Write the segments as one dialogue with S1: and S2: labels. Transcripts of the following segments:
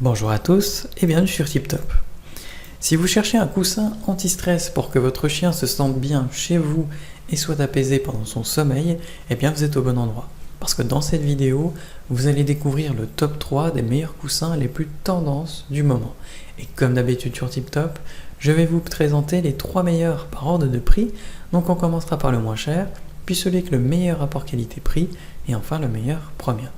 S1: Bonjour à tous et bienvenue sur TipTop. Si vous cherchez un coussin anti-stress pour que votre chien se sente bien chez vous et soit apaisé pendant son sommeil, eh bien vous êtes au bon endroit. Parce que dans cette vidéo, vous allez découvrir le top 3 des meilleurs coussins les plus tendances du moment. Et comme d'habitude sur TipTop, je vais vous présenter les 3 meilleurs par ordre de prix. Donc on commencera par le moins cher, puis celui avec le meilleur rapport qualité-prix et enfin le meilleur premium.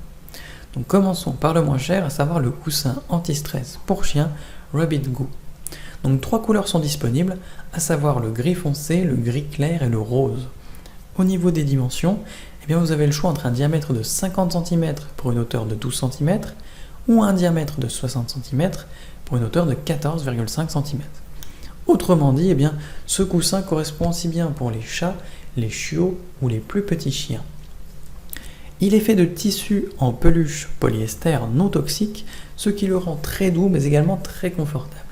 S1: Donc commençons par le moins cher, à savoir le coussin anti-stress pour chien Rabbit Goo. Donc 3 couleurs sont disponibles, à savoir le gris foncé, le gris clair et le rose. Au niveau des dimensions, eh bien vous avez le choix entre un diamètre de 50 cm pour une hauteur de 12 cm ou un diamètre de 60 cm pour une hauteur de 14,5 cm. Autrement dit, eh bien, ce coussin correspond aussi bien pour les chats, les chiots ou les plus petits chiens. Il est fait de tissu en peluche polyester non toxique, ce qui le rend très doux mais également très confortable.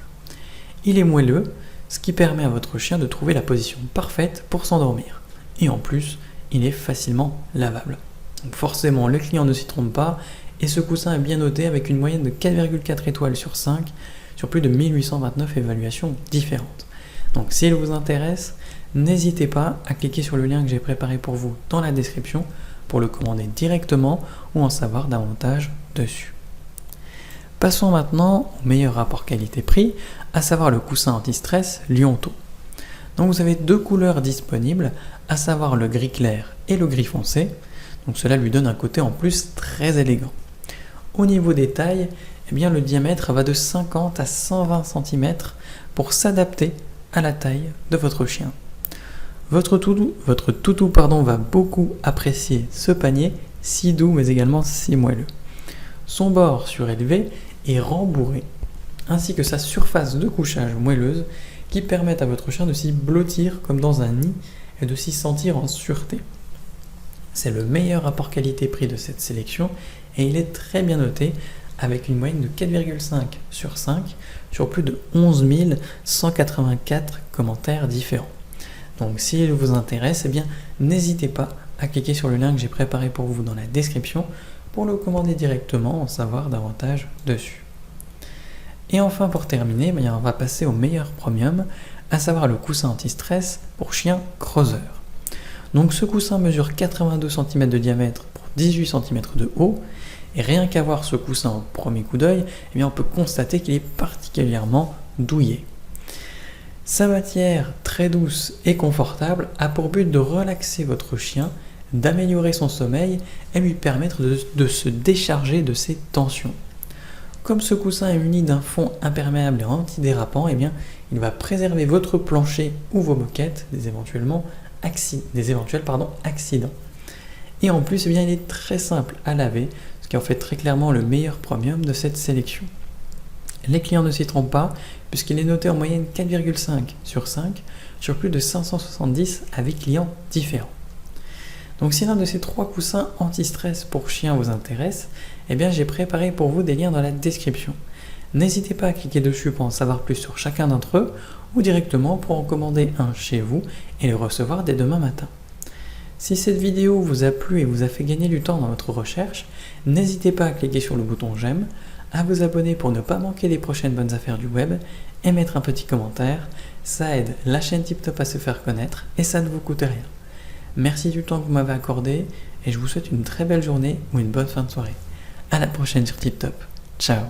S1: Il est moelleux, ce qui permet à votre chien de trouver la position parfaite pour s'endormir. Et en plus, il est facilement lavable. Donc forcément, le client ne s'y trompe pas et ce coussin est bien noté avec une moyenne de 4,4 étoiles sur 5 sur plus de 1829 évaluations différentes. Donc s'il vous intéresse, n'hésitez pas à cliquer sur le lien que j'ai préparé pour vous dans la description pour le commander directement ou en savoir davantage dessus. Passons maintenant au meilleur rapport qualité-prix, à savoir le coussin anti-stress Lionto. Donc vous avez 2 couleurs disponibles, à savoir le gris clair et le gris foncé. Donc cela lui donne un côté en plus très élégant. Au niveau des tailles, eh bien le diamètre va de 50 à 120 cm pour s'adapter à la taille de votre chien. Votre toutou va beaucoup apprécier ce panier, si doux mais également si moelleux. Son bord surélevé est rembourré, ainsi que sa surface de couchage moelleuse qui permettent à votre chien de s'y blottir comme dans un nid et de s'y sentir en sûreté. C'est le meilleur rapport qualité-prix de cette sélection et il est très bien noté avec une moyenne de 4,5 sur 5 sur plus de 11 184 commentaires différents. Donc s'il vous intéresse, eh bien n'hésitez pas à cliquer sur le lien que j'ai préparé pour vous dans la description pour le commander directement, en savoir davantage dessus. Et enfin pour terminer, on va passer au meilleur premium, à savoir le coussin anti-stress pour chien Crozeur. Donc ce coussin mesure 82 cm de diamètre pour 18 cm de haut, et rien qu'à voir ce coussin au premier coup d'œil, eh bien on peut constater qu'il est particulièrement douillet. Sa matière très douce et confortable a pour but de relaxer votre chien, d'améliorer son sommeil et lui permettre de se décharger de ses tensions. Comme ce coussin est muni d'un fond imperméable et antidérapant, eh bien, il va préserver votre plancher ou vos moquettes des éventuels accidents. Et en plus, eh bien, il est très simple à laver, ce qui en fait très clairement le meilleur premium de cette sélection. Les clients ne s'y trompent pas, puisqu'il est noté en moyenne 4,5 sur 5 sur plus de 570 avis clients différents. Donc si l'un de ces 3 coussins anti-stress pour chien vous intéresse, eh bien j'ai préparé pour vous des liens dans la description. N'hésitez pas à cliquer dessus pour en savoir plus sur chacun d'entre eux, ou directement pour en commander un chez vous et le recevoir dès demain matin. Si cette vidéo vous a plu et vous a fait gagner du temps dans votre recherche, n'hésitez pas à cliquer sur le bouton j'aime, à vous abonner pour ne pas manquer les prochaines bonnes affaires du web et mettre un petit commentaire. Ça aide la chaîne TipTop à se faire connaître et ça ne vous coûte rien. Merci du temps que vous m'avez accordé et je vous souhaite une très belle journée ou une bonne fin de soirée. À la prochaine sur TipTop. Ciao.